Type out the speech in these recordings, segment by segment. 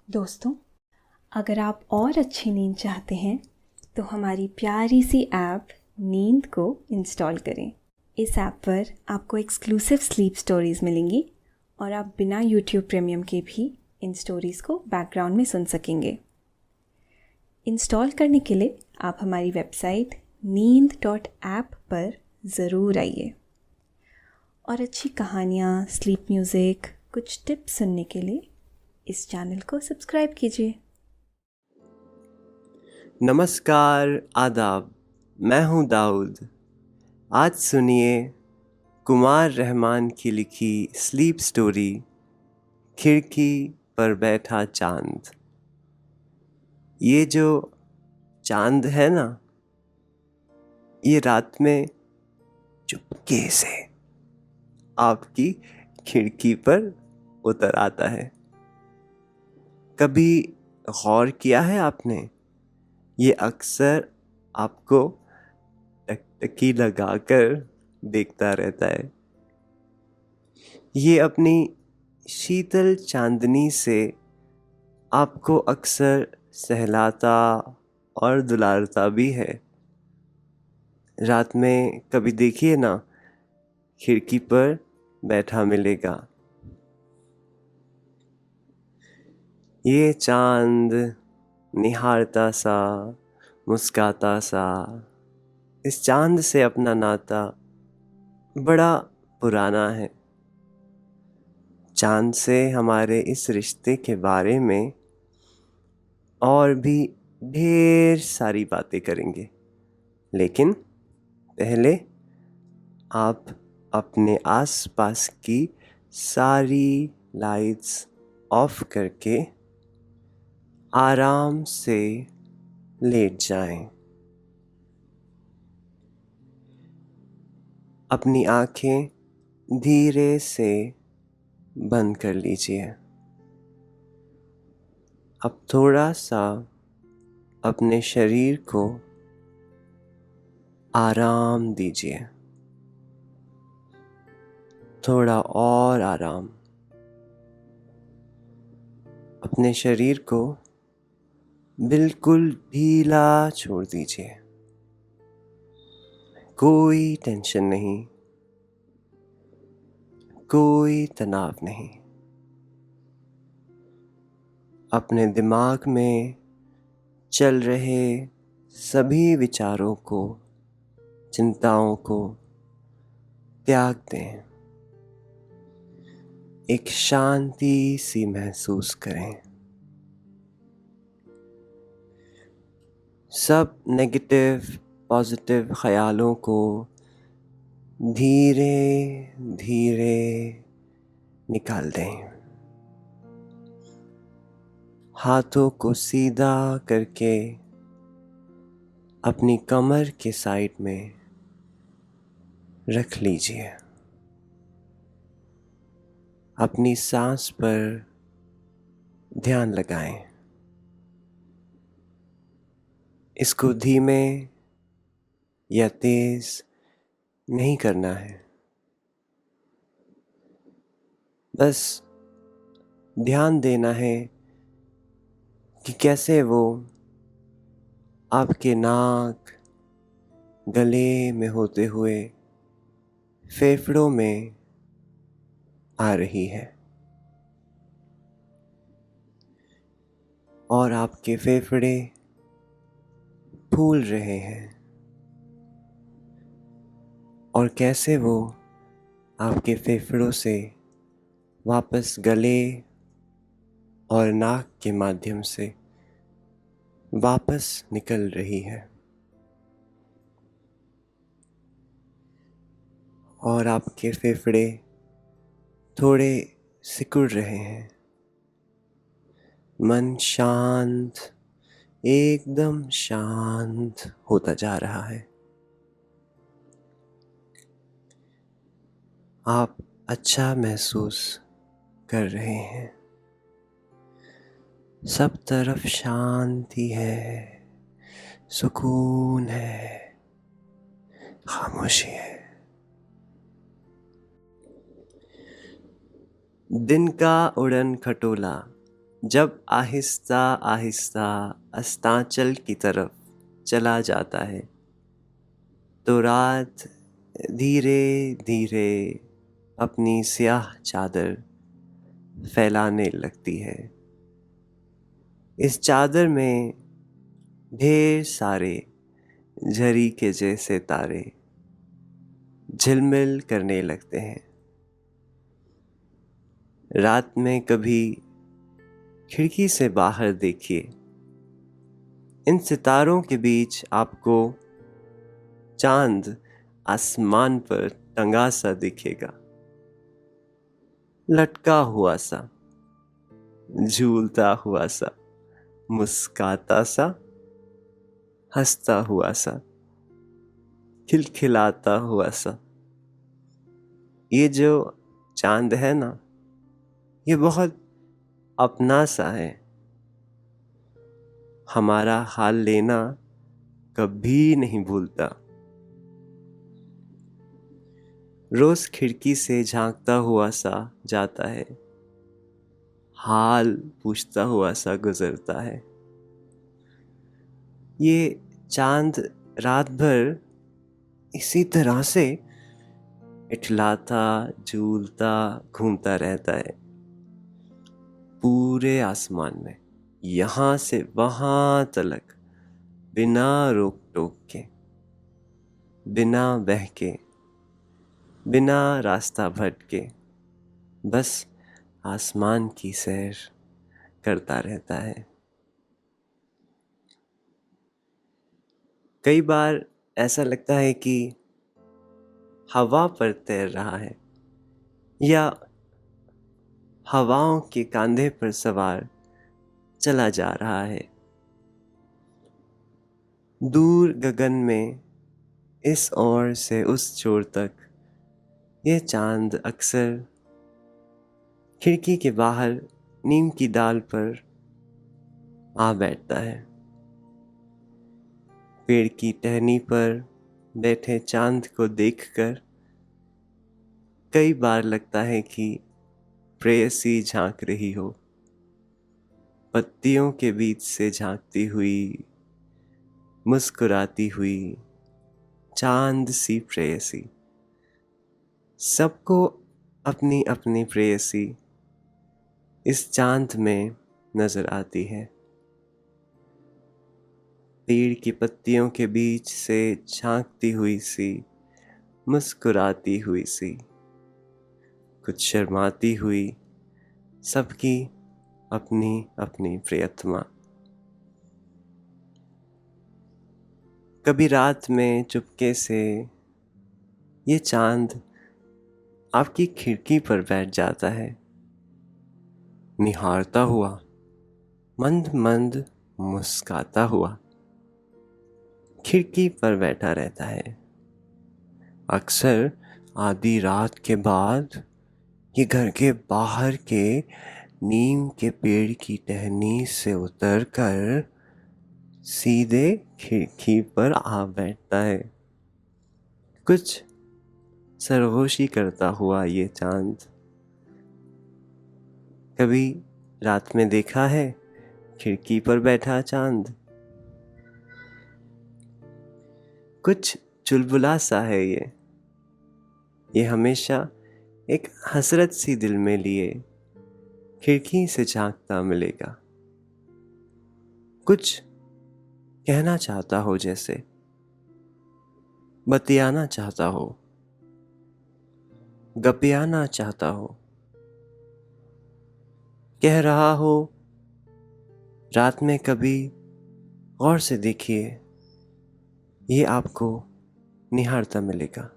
दोस्तों, अगर आप और अच्छी नींद चाहते हैं तो हमारी प्यारी सी ऐप नींद को इंस्टॉल करें। इस ऐप पर आपको एक्सक्लूसिव स्लीप स्टोरीज़ मिलेंगी और आप बिना यूट्यूब प्रीमियम के भी इन स्टोरीज़ को बैकग्राउंड में सुन सकेंगे। इंस्टॉल करने के लिए आप हमारी वेबसाइट नींद.ऐप पर ज़रूर आइए और अच्छी कहानियाँ, स्लीप म्यूज़िक, कुछ टिप्स सुनने के लिए इस चैनल को सब्सक्राइब कीजिए। नमस्कार, आदाब। मैं हूँ दाऊद। आज सुनिए कुमार रहमान की लिखी स्लीप स्टोरी खिड़की पर बैठा चांद। ये जो चांद है ना, ये रात में चुपके से आपकी खिड़की पर उतर आता है। कभी गौर किया है आपने? ये अक्सर आपको टकटकी लगाकर देखता रहता है। ये अपनी शीतल चांदनी से आपको अक्सर सहलाता और दुलारता भी है। रात में कभी देखिए ना, खिड़की पर बैठा मिलेगा। ये चांद निहारता सा, मुस्काता सा। इस चांद से अपना नाता बड़ा पुराना है। चांद से हमारे इस रिश्ते के बारे में और भी ढेर सारी बातें करेंगे, लेकिन पहले आप अपने आसपास की सारी लाइट्स ऑफ करके आराम से लेट जाएं। अपनी आंखें धीरे से बंद कर लीजिए। अब थोड़ा सा अपने शरीर को आराम दीजिए, थोड़ा और आराम। अपने शरीर को बिल्कुल ढीला छोड़ दीजिए। कोई टेंशन नहीं, कोई तनाव नहीं। अपने दिमाग में चल रहे सभी विचारों को, चिंताओं को त्याग दें। एक शांति सी महसूस करें। सब नेगेटिव पॉजिटिव ख्यालों को धीरे धीरे निकाल दें। हाथों को सीधा करके अपनी कमर के साइड में रख लीजिए। अपनी सांस पर ध्यान लगाएं। इसको धीमे या तेज नहीं करना है, बस ध्यान देना है कि कैसे वो आपके नाक, गले में होते हुए फेफड़ों में आ रही है और आपके फेफड़े फूल रहे हैं, और कैसे वो आपके फेफड़ों से वापस गले और नाक के माध्यम से वापस निकल रही है। और आपके फेफड़े थोड़े सिकुड़ रहे हैं। मन शांत, एकदम शांत होता जा रहा है। आप अच्छा महसूस कर रहे हैं। सब तरफ शांति है, सुकून है, खामोशी है। दिन का उड़न खटोला जब आहिस्ता आहिस्ता अस्तांचल की तरफ चला जाता है तो रात धीरे धीरे अपनी स्याह चादर फैलाने लगती है। इस चादर में ढेर सारे झरी के जैसे तारे झिलमिल करने लगते हैं। रात में कभी खिड़की से बाहर देखिए, इन सितारों के बीच आपको चांद आसमान पर टंगा सा दिखेगा, लटका हुआ सा, झूलता हुआ सा, मुस्काता सा, हंसता हुआ सा, खिलखिलाता हुआ सा। ये जो चांद है ना, ये बहुत अपना सा है। हमारा हाल लेना कभी नहीं भूलता। रोज खिड़की से झांकता हुआ सा जाता है, हाल पूछता हुआ सा गुजरता है। ये चांद रात भर इसी तरह से इठलाता, झूलता, घूमता रहता है पूरे आसमान में, यहाँ से वहां तलक, बिना रोक टोक के, बिना बहके, बिना रास्ता भटके, बस आसमान की सैर करता रहता है। कई बार ऐसा लगता है कि हवा पर तैर रहा है या हवाओं के कंधे पर सवार चला जा रहा है। दूर गगन में इस ओर से उस छोर तक ये चांद अक्सर खिड़की के बाहर नीम की डाल पर आ बैठता है। पेड़ की टहनी पर बैठे चांद को देखकर कई बार लगता है कि प्रेयसी झांक रही हो, पत्तियों के बीच से झांकती हुई, मुस्कुराती हुई चांद सी प्रेयसी। सबको अपनी अपनी प्रेयसी इस चांद में नजर आती है। पेड़ की पत्तियों के बीच से झांकती हुई सी, मुस्कुराती हुई सी, कुछ शर्माती हुई, सबकी अपनी अपनी प्रियतमा। कभी रात में चुपके से ये चांद आपकी खिड़की पर बैठ जाता है, निहारता हुआ, मंद मंद मुस्काता हुआ खिड़की पर बैठा रहता है। अक्सर आधी रात के बाद ये घर के बाहर के नीम के पेड़ की टहनी से उतरकर सीधे खिड़की पर आ बैठता है। कुछ सरगोशी करता हुआ ये चांद। कभी रात में देखा है खिड़की पर बैठा चांद? कुछ चुलबुला सा है ये हमेशा एक हसरत सी दिल में लिए खिड़की से झांकता मिलेगा। कुछ कहना चाहता हो, जैसे बतियाना चाहता हो, गपियाना चाहता हो, कह रहा हो। रात में कभी गौर से देखिए, ये आपको निहारता मिलेगा,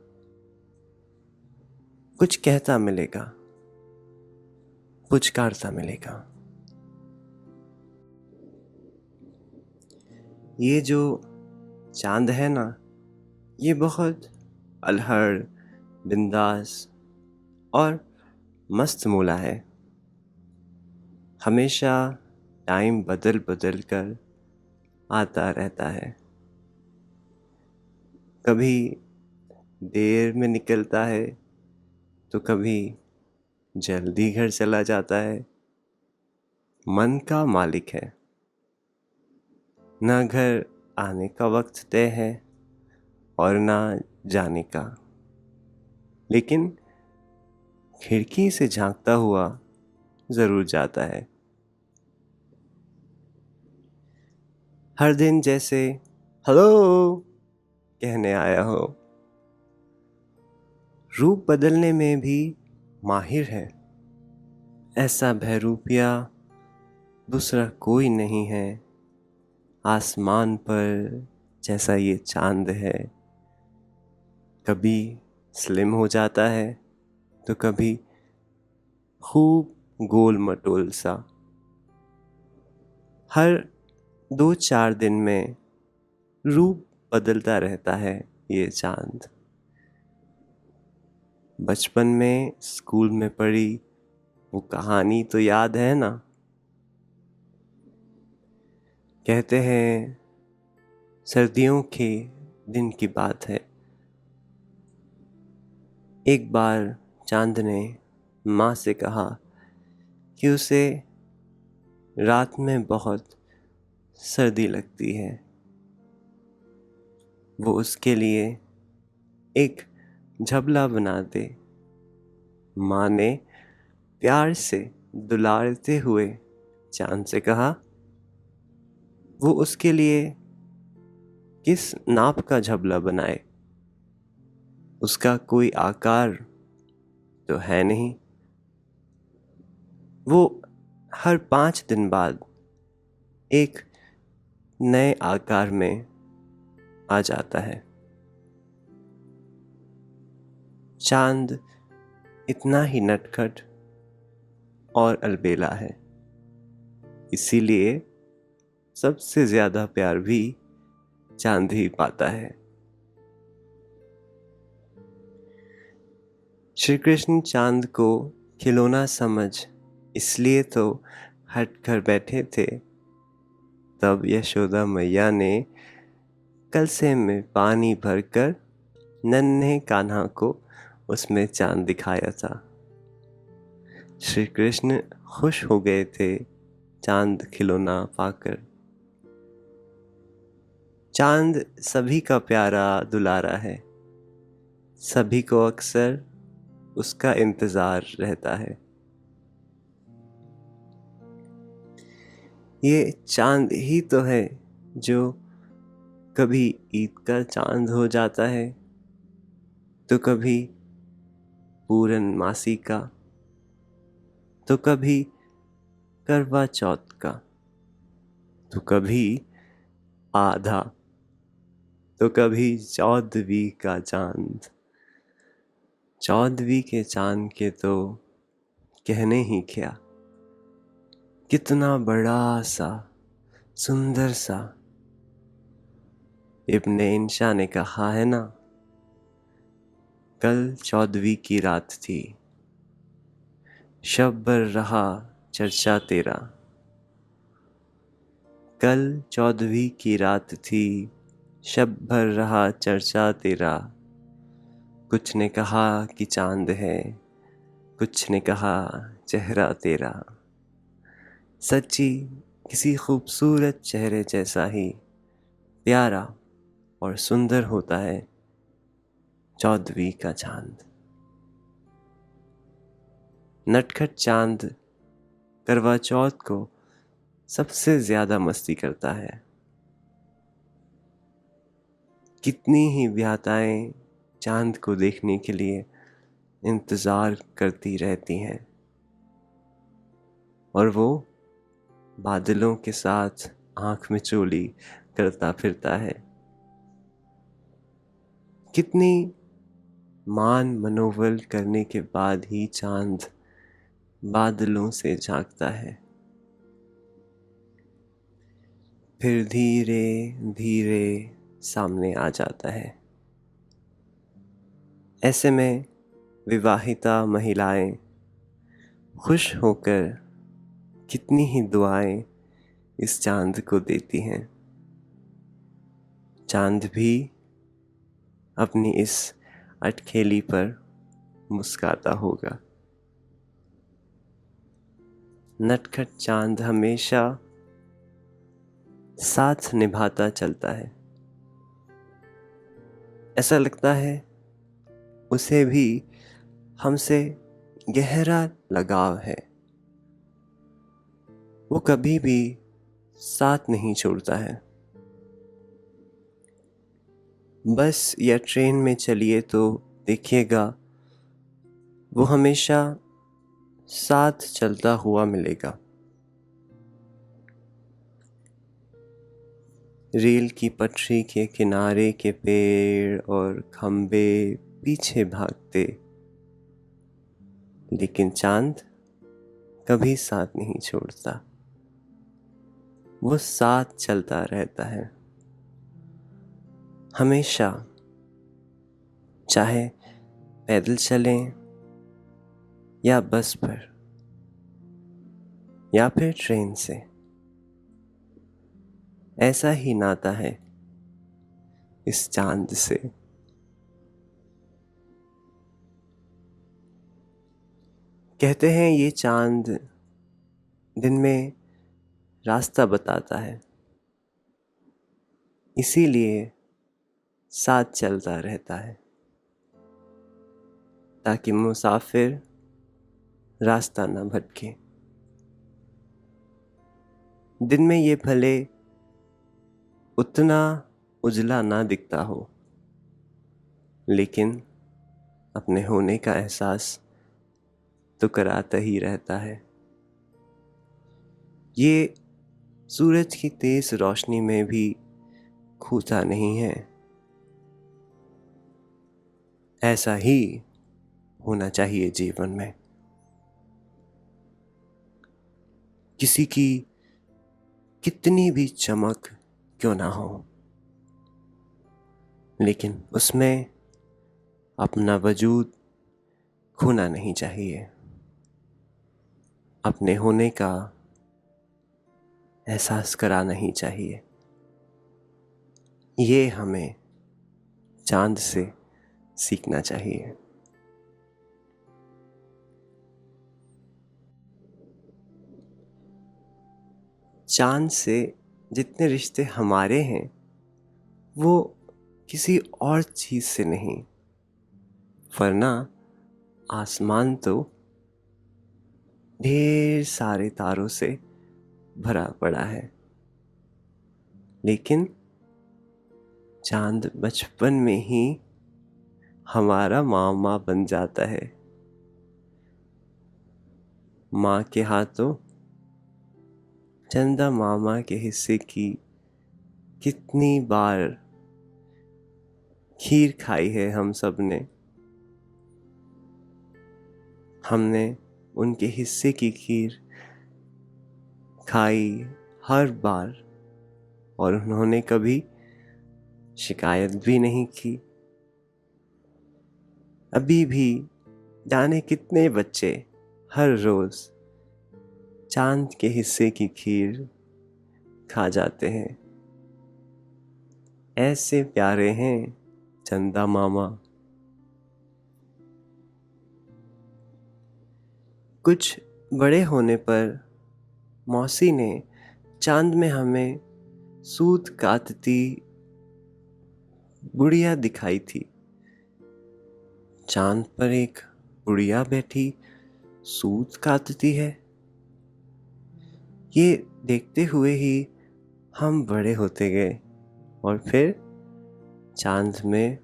कुछ कहता मिलेगा, पुचकारता मिलेगा। ये जो चांद है ना, ये बहुत अलहड़, बिंदास और मस्त मूला है। हमेशा टाइम बदल बदल कर आता रहता है। कभी देर में निकलता है तो कभी जल्दी घर चला जाता है। मन का मालिक है। ना घर आने का वक्त तय है और ना जाने का, लेकिन खिड़की से झांकता हुआ जरूर जाता है। हर दिन जैसे हेलो कहने आया हो। रूप बदलने में भी माहिर है। ऐसा बहरूपिया दूसरा कोई नहीं है आसमान पर जैसा ये चांद है। कभी स्लिम हो जाता है तो कभी खूब गोल मटोल सा। हर 2-4 दिन में रूप बदलता रहता है ये चांद। बचपन में स्कूल में पढ़ी वो कहानी तो याद है ना। कहते हैं सर्दियों के दिन की बात है। एक बार चांद ने माँ से कहा कि उसे रात में बहुत सर्दी लगती है। वो उसके लिए एक झबला बना दे। माँ ने प्यार से दुलारते हुए चांद से कहा वो उसके लिए किस नाप का झबला बनाए। उसका कोई आकार तो है नहीं। वो हर 5 दिन बाद एक नए आकार में आ जाता है। चांद इतना ही नटखट और अलबेला है, इसीलिए सबसे ज्यादा प्यार भी चांद ही पाता है। श्री कृष्ण चांद को खिलौना समझ इसलिए तो हट कर बैठे थे। तब यशोदा मैया ने कलसे में पानी भरकर नन्हे कान्हा को उसमें चांद दिखाया था। श्री कृष्ण खुश हो गए थे चांद खिलौना पाकर। चांद सभी का प्यारा दुलारा है। सभी को अक्सर उसका इंतजार रहता है। ये चांद ही तो है जो कभी ईद का चांद हो जाता है तो कभी पूरनमासी का, तो कभी करवा चौथ का, तो कभी आधा, तो कभी 14वीं का चांद। 14वीं के चांद के तो कहने ही क्या। कितना बड़ा सा सुंदर सा। इब्ने इंशा ने कहा है ना, कल 14वीं की रात थी, शब भर रहा चर्चा तेरा। कल 14वीं की रात थी, शब भर रहा चर्चा तेरा। कुछ ने कहा कि चांद है, कुछ ने कहा चेहरा तेरा। सच्ची किसी खूबसूरत चेहरे जैसा ही प्यारा और सुंदर होता है 14वीं का चांद। नटखट चांद करवा चौथ को सबसे ज्यादा मस्ती करता है। कितनी ही व्याताएं चांद को देखने के लिए इंतजार करती रहती हैं और वो बादलों के साथ आंख मिचोली करता फिरता है। कितनी मान मनोबल करने के बाद ही चांद बादलों से झांकता है। फिर धीरे धीरे सामने आ जाता है। ऐसे में विवाहिता महिलाएं खुश होकर कितनी ही दुआएं इस चांद को देती हैं। चांद भी अपनी इस अटखेली पर मुस्काता होगा। नटखट चांद हमेशा साथ निभाता चलता है। ऐसा लगता है उसे भी हमसे गहरा लगाव है। वो कभी भी साथ नहीं छोड़ता है। बस या ट्रेन में चलिए तो देखिएगा, वो हमेशा साथ चलता हुआ मिलेगा। रेल की पटरी के किनारे के पेड़ और खंबे पीछे भागते, लेकिन चांद कभी साथ नहीं छोड़ता। वो साथ चलता रहता है हमेशा, चाहे पैदल चलें या बस पर या फिर ट्रेन से। ऐसा ही नाता है इस चांद से। कहते हैं ये चांद दिन में रास्ता बताता है, इसीलिए साथ चलता रहता है, ताकि मुसाफिर रास्ता न भटके। दिन में ये भले उतना उजला ना दिखता हो, लेकिन अपने होने का एहसास तो कराता ही रहता है। ये सूरज की तेज रोशनी में भी खोता नहीं है। ऐसा ही होना चाहिए जीवन में। किसी की कितनी भी चमक क्यों ना हो, लेकिन उसमें अपना वजूद खोना नहीं चाहिए। अपने होने का एहसास कराना ही चाहिए। ये हमें चांद से सीखना चाहिए। चांद से जितने रिश्ते हमारे हैं, वो किसी और चीज से नहीं, वरना आसमान तो ढेर सारे तारों से भरा पड़ा है। लेकिन चांद बचपन में ही हमारा मामा बन जाता है। माँ के हाथों चंदा मामा के हिस्से की कितनी बार खीर खाई है हम सब ने। हमने उनके हिस्से की खीर खाई हर बार, और उन्होंने कभी शिकायत भी नहीं की। अभी भी जाने कितने बच्चे हर रोज चांद के हिस्से की खीर खा जाते हैं। ऐसे प्यारे हैं चंदा मामा। कुछ बड़े होने पर मौसी ने चांद में हमें सूत काटती गुड़िया दिखाई थी। चांद पर एक गुड़िया बैठी सूत काटती है। ये देखते हुए ही हम बड़े होते गए, और फिर चांद में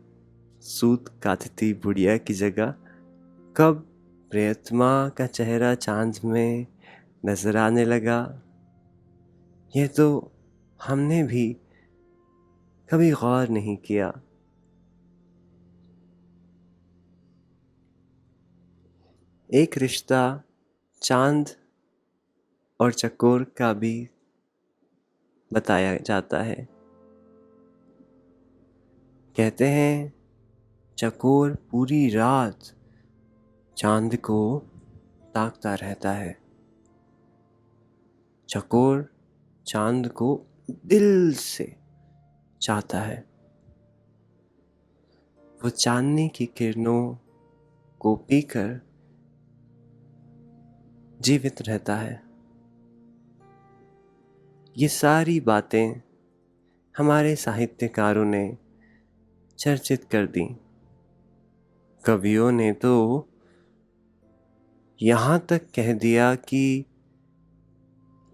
सूत काटती बुढ़िया की जगह कब प्रियतमा का चेहरा चांद में नजर आने लगा, ये तो हमने भी कभी गौर नहीं किया। एक रिश्ता चांद और चकोर का भी बताया जाता है। कहते हैं चकोर पूरी रात चांद को ताकता रहता है। चकोर चांद को दिल से चाहता है। वो चांदनी की किरणों को पीकर जीवित रहता है। ये सारी बातें हमारे साहित्यकारों ने चर्चित कर दी। कवियों ने तो यहाँ तक कह दिया कि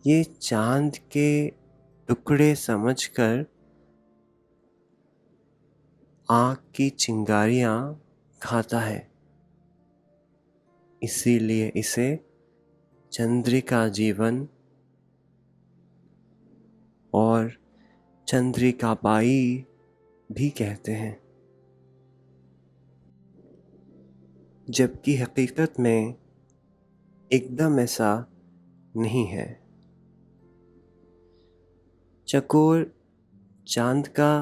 ये चांद के टुकड़े समझकर आँख की चिंगारियाँ खाता है, इसीलिए इसे चंद्रिका जीवन और चंद्रिका बाई भी कहते हैं। जबकि हकीकत में एकदम ऐसा नहीं है। चकोर चांद का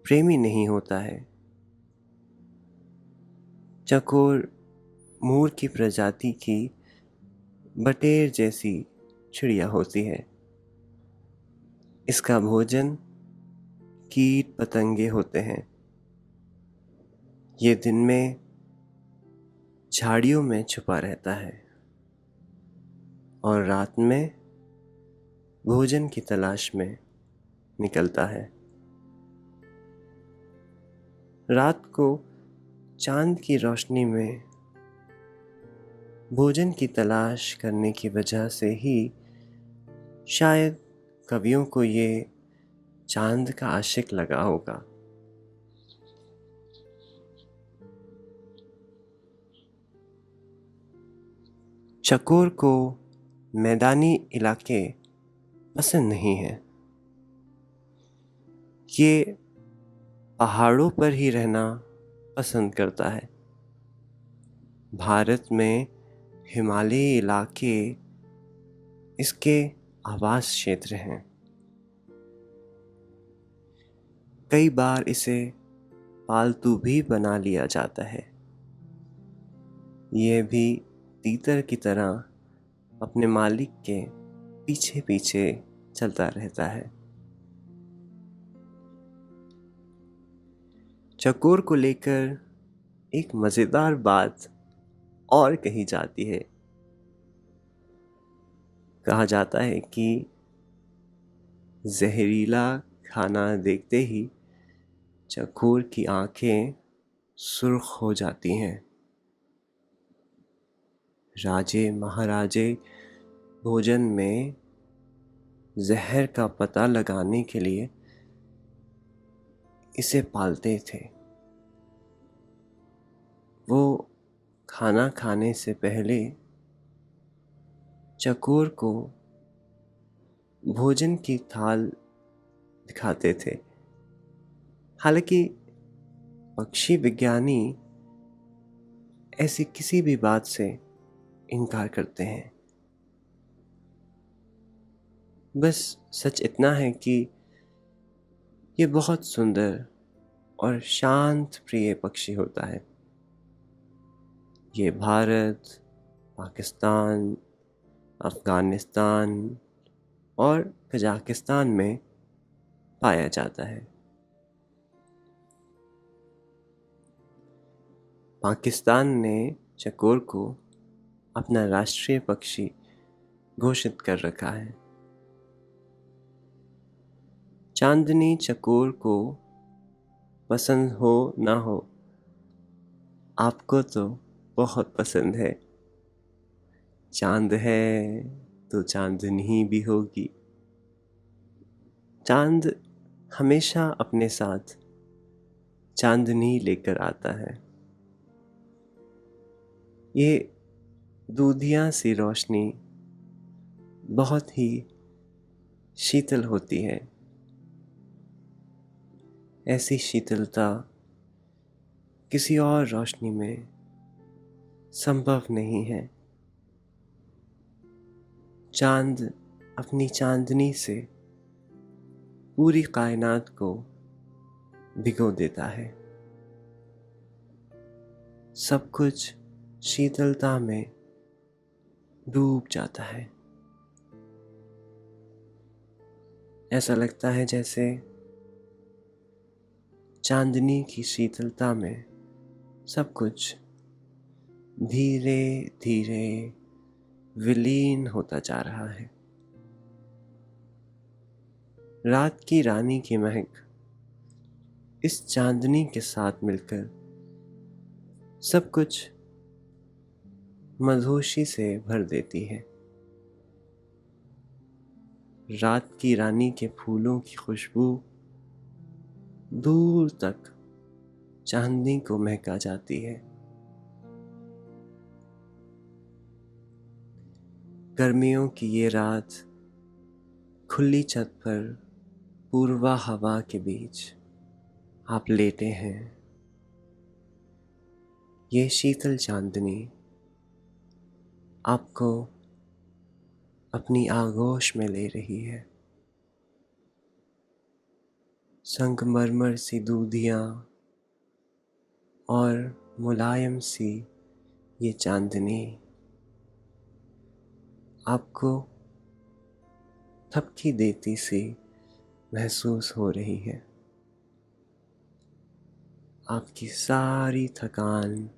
प्रेमी नहीं होता है। चकोर मोर की प्रजाति की बटेर जैसी चिड़िया होती है। इसका भोजन कीट पतंगे होते हैं। ये दिन में झाड़ियों में छुपा रहता है और रात में भोजन की तलाश में निकलता है। रात को चांद की रोशनी में भोजन की तलाश करने की वजह से ही शायद कवियों को ये चांद का आशिक लगा होगा। चकोर को मैदानी इलाके पसंद नहीं है। ये पहाड़ों पर ही रहना पसंद करता है। भारत में हिमालयी इलाके इसके आवास क्षेत्र हैं। कई बार इसे पालतू भी बना लिया जाता है। यह भी तीतर की तरह अपने मालिक के पीछे पीछे चलता रहता है। चकोर को लेकर एक मज़ेदार बात और कही जाती है। कहा जाता है कि जहरीला खाना देखते ही चकोर की आंखें सुर्ख हो जाती हैं। राजे महाराजे भोजन में जहर का पता लगाने के लिए इसे पालते थे। वो खाना खाने से पहले चकोर को भोजन की थाल दिखाते थे। हालांकि पक्षी विज्ञानी ऐसी किसी भी बात से इनकार करते हैं। बस सच इतना है कि ये बहुत सुंदर और शांत प्रिय पक्षी होता है। ये भारत, पाकिस्तान, अफ़गानिस्तान और कजाकिस्तान में पाया जाता है। पाकिस्तान ने चकोर को अपना राष्ट्रीय पक्षी घोषित कर रखा है। चांदनी चकोर को पसंद हो ना हो, आपको तो बहुत पसंद है। चांद है तो चांदनी भी होगी। चांद हमेशा अपने साथ चांदनी लेकर आता है। ये दूधिया सी रोशनी बहुत ही शीतल होती है। ऐसी शीतलता किसी और रोशनी में संभव नहीं है। चांद अपनी चांदनी से पूरी कायनात को भिगो देता है। सब कुछ शीतलता में डूब जाता है। ऐसा लगता है जैसे चांदनी की शीतलता में सब कुछ धीरे धीरे विलीन होता जा रहा है। रात की रानी की महक इस चांदनी के साथ मिलकर सब कुछ मधोशी से भर देती है। रात की रानी के फूलों की खुशबू दूर तक चांदनी को महका जाती है। गर्मियों की ये रात खुली छत पर पूर्वा हवा के बीच आप लेटे हैं। ये शीतल चांदनी आपको अपनी आगोश में ले रही है। संगमरमर सी दूधियां और मुलायम सी ये चांदनी आपको थपकी देती सी महसूस हो रही है। आपकी सारी थकान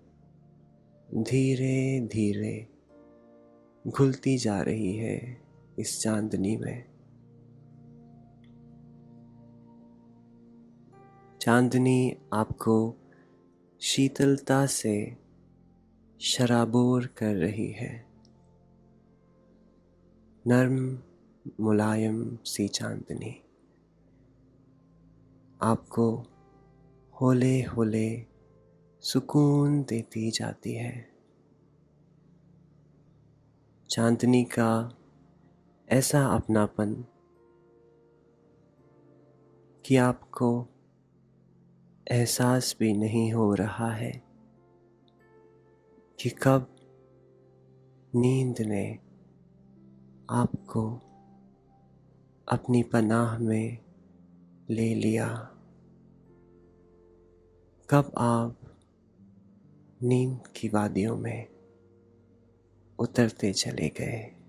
धीरे धीरे घुलती जा रही है इस चांदनी में। चांदनी आपको शीतलता से शराबोर कर रही है। नर्म मुलायम सी चांदनी आपको होले होले सुकून देती जाती है। चांदनी का ऐसा अपनापन कि आपको एहसास भी नहीं हो रहा है कि कब नींद ने आपको अपनी पनाह में ले लिया, कब आप नींद की वादियों में उतरते चले गए।